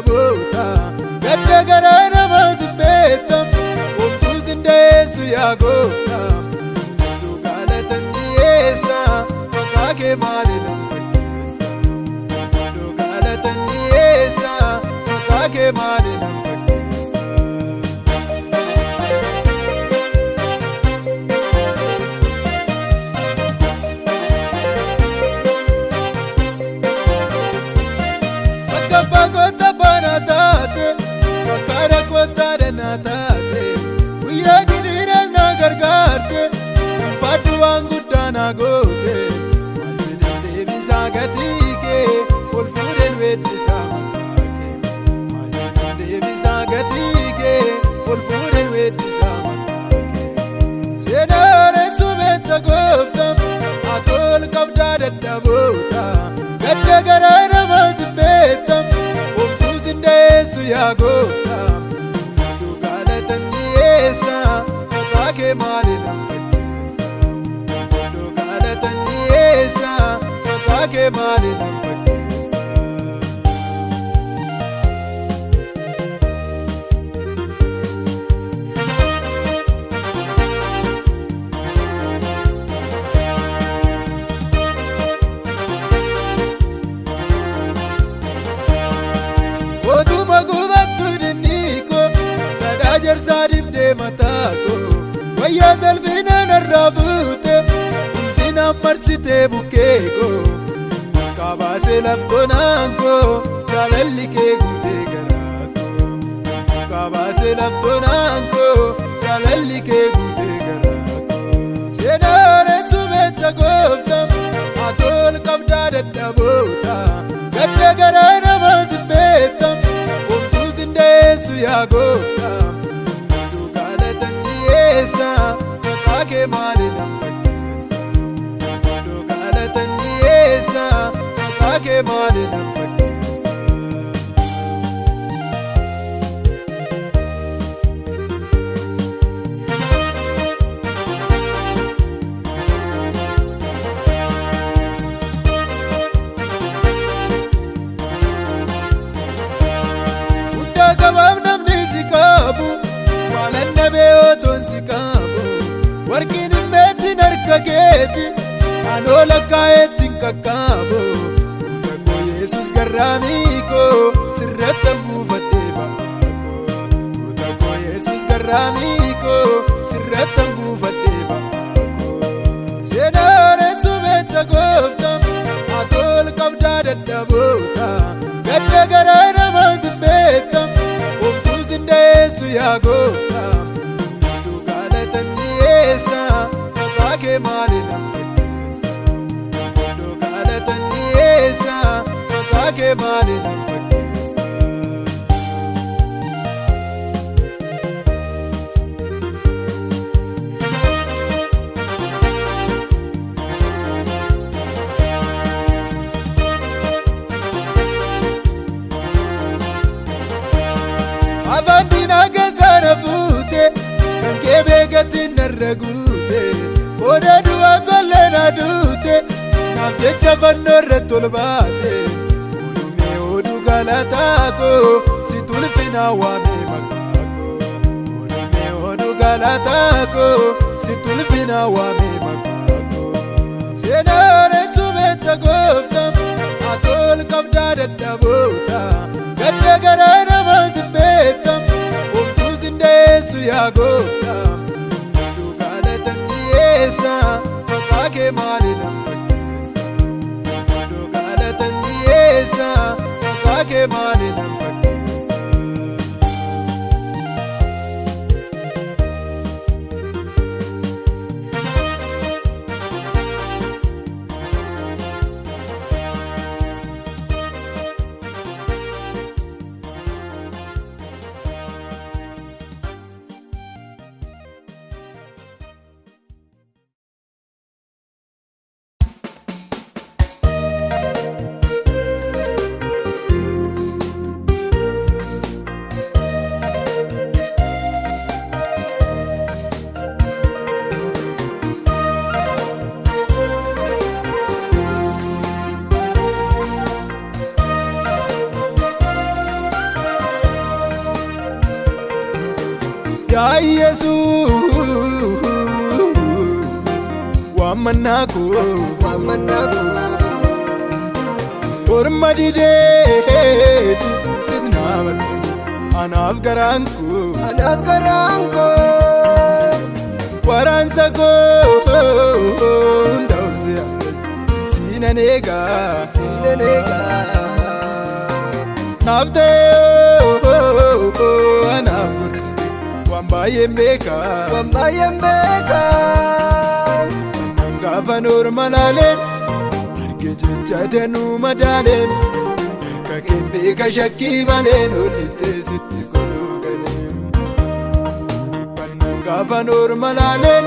dadhaboota gadda garaa nama zimbeetam homtuu zindeessu yaa goota fudhu galatan dhiyeessa maqaa kee maali nama fakkeessa fudhu galatan dhiyeessa maqaa kee maali nama Bakota banatate, bakara kota denatate, uya gidira na gargarte, fatu anguta na gote, malide devi sagatike, olfuren vedi samanake, malide devi sagatike, olfuren vedi samanake. Senare sumeta goftam, atol kabda dadabota, gadda garana mazbetam. Yesu ya goota fudhu galatan dhiyeessa maqaa kee maali nama fakkeessa fudhu galatan dhiyeessa maqaa kee maali nama fakkeessa. Oduma gubattu dinniko dada jarsaadif deemataako wayyaa salphina narraa buute ulfina marsite bukkeeko maqaa baasee laftonaanko jaalalli kee guutee garaako maqaa baasee laftonaanko jaalalli kee guutee garaako seenaareen sumetta gooftam atol qabdaa dadhaboota gadda garaa nama zimbeetam homtuu zindeessu yaa goota fudhu galatan dhiyeessa maqaa kee maali nama fakkeessa fudhu galatan dhiyeessa maqaa kee maali nama fakkeessa. Gabaab namni si qabu maalanna beeyotoon si qabu warqin himmeettiin harka keeti anoo lakkaa'eettiin qaqqabu fuula koo Yesus garraamiikoo sirrattan buufadhee ba'aakoo fuula koo Yesus garraamiikoo sirrattan buufadhee ba'aakoo seenaareen sumetta gooftam atol qabdaa dadhaboota gadda garaa nama zimbeetam Yesu ya goota fudhu galatan dhiyeessa maqaa kee maali nama fakkeessa fudhu galatan dhiyeessa maqaa kee maali nama fakkeessa. Abandina gazana buute kan kee beekatiin narra guute kooda du'a kollena duute naaf jecha fannoo irratti ol baate odumee oduu galataako si tulfina waamee maqaako odumee oduu galataako si tulfina waamee maqaako seenaareen sumetta gooftam atol qabdaa dadhaboota gadda garaa nama zimbeetam homtuu zindeessu yaa goota fudhu galatan dhiyeessa maqaa kee maali nama fakkeessa fudhu galatan dhiyeessa maqaa kee maali nama fakkeessa. Yesuus waamannaa koo orma dideetu sitnaamatu anaaf garaan koo waraansa koo hunda obse ammas siinan eegaa naaf ta'ee anaaf gorsite waan baay'een beekaa gaafa norma laaleen arge jecha danuu madaaleen harka keen beeka shakkii maleen olittee sitti goluu galeen gaafa norma laaleen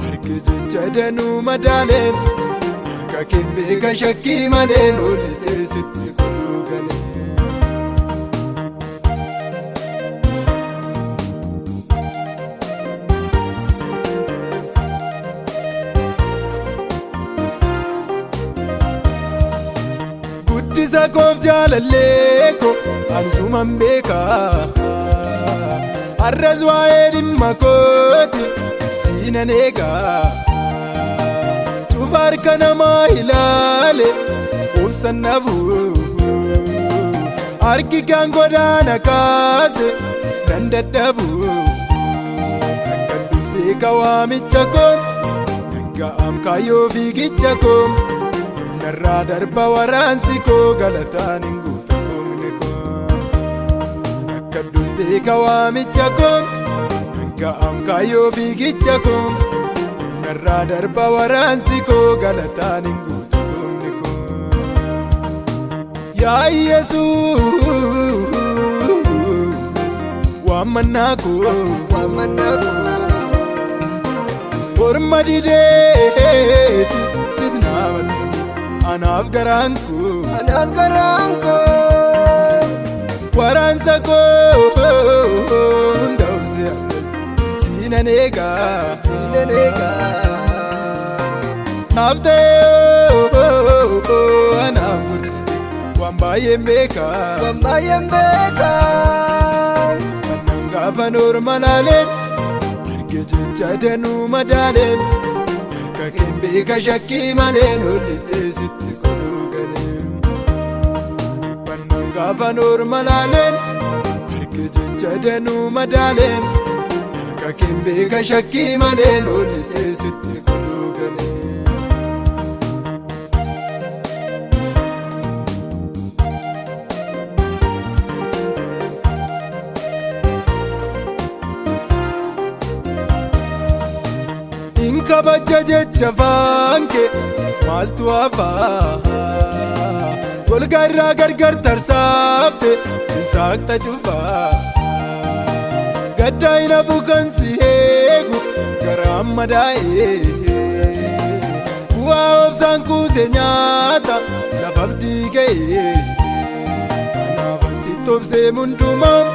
arge jecha danuu madaaleen harka keen beeka shakkii maleen olittee sitti goluu galeen. Guddisa koof jaalallee koo ani suman beekaa har'as waa'ee dhimma kooti siinan eegaa cufa harka namaa ilaale obsan dhabu harki kan godaana kaase nan dadhabu akkan beeka waamicha koon naga'am kaayyoo fiigicha koon narraa darba waraansi koo galataan hin guutu koomne koo akka beeka waamicha koo naga'am kaayyoo fiigicha koo narraa darba waraansi koo galataan hin guutu koomne koo yaa Yesuus waamannaa koo orma dideetu sitnaamatu anaaf garaan koo waraansa koo hunda obse ammas siinan eegaa naaf ta'ee anaaf gorsite waan baay'een beekaa gaafa norma laaleen arge jecha danuu madaaleen harka keen beeka shakkii maleen olittee sitti goluu galeen gaafa norma laaleen arge jecha danuu madaaleen harka keen beeka shakkii maleen olittee sitti goluu galeen. Kabaja jecha faanke maaltu hafaa golgaa irraa gargar tarsaafte saaqta cufaa gaddaa hin hafu kan si eegu garaan madaa'ee bu'aa obsaan kuuse nyaata lafa abdii ga'ee kanaafan sitti obsee mundumaam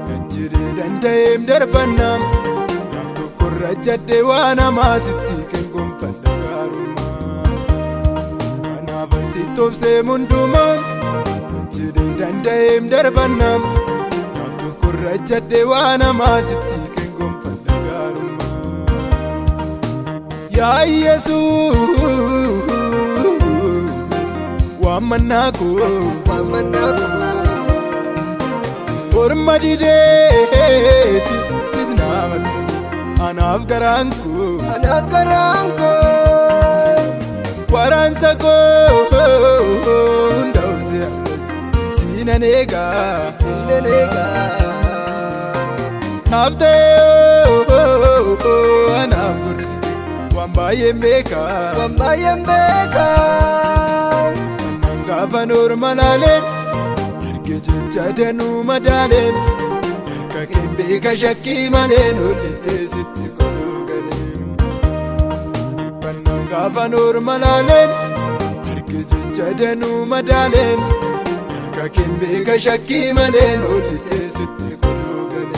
kan jiree danda'eem darbannaam rajjadde waan hamaa sitti kan gonfadha gaarummaa kanaafan sitti obsee mundumaan jedhee danda'eem darbannaam naaf tokko rajjadde waan hamaa sitti kan gonfadha gaarummaa yaa Yesuus waamannaa koo orma dideetu sitnaamatu anaaf garaan koo waraansa koo hunda obse ammas siinan eegaa naaf ta'ee anaaf gorsite waan baay'een beekaa gaafa norma laaleen arge jecha danuu madaaleen harka keen beeka shakkii maleen olittee sitti goluu galeen gaafa norma laaleen arge jecha danuu madaaleen harka keen beeka shakkii maleen olittee sitti goluu galeen.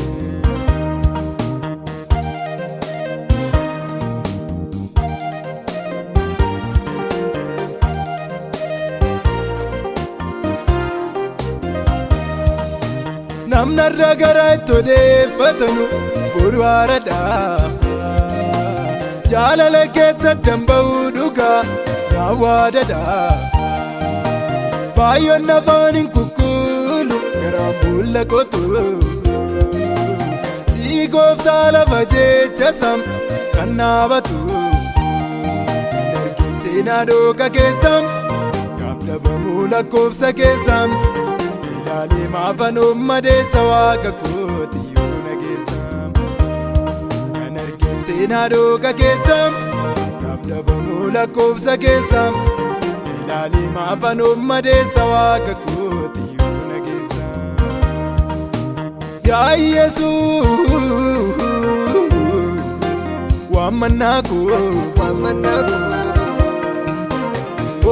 namnarra garaa itti odeeffatanu burwaradha jaalala keetta damba'u dhugaa naawwaadadha baay'oon nafaan hin kukkulu garaa bulla kootu sii gooftaa lafa jecha sam kan naabatu kan argin seenaa dhooqa keessam gaaf dhabamuu lakkoofsa keessam ilaalee maafan ummadeessa waaqa kooti yoo nageessam kan argin seenaa dhooqa keessam gaaf dhabamuu lakkoofsa keessam ilaalee maafan ummadeessa waaqa kooti yoo nageessam yaa Yesuus waamannaa koo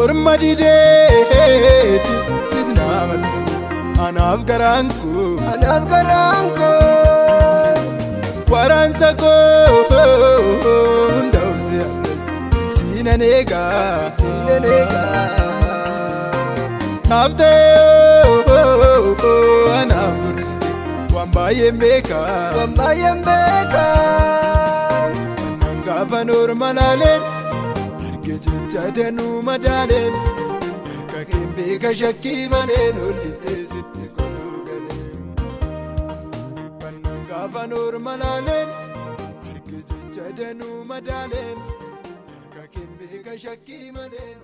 orma dideeti sitnaamatu anaaf garaan koo waraansa koo hunda obse ammas siinan eegaa naaf ta'ee anaaf dursite waan baay'een beekaa annan gaafa norma laaleen arge jecha danuu madaaleen harka keen beeka shakkii maleen ollitee sitti koluu galeen annan gaafa norma laaleen arge jecha danuu madaaleen harka keen beeka shakkii maleen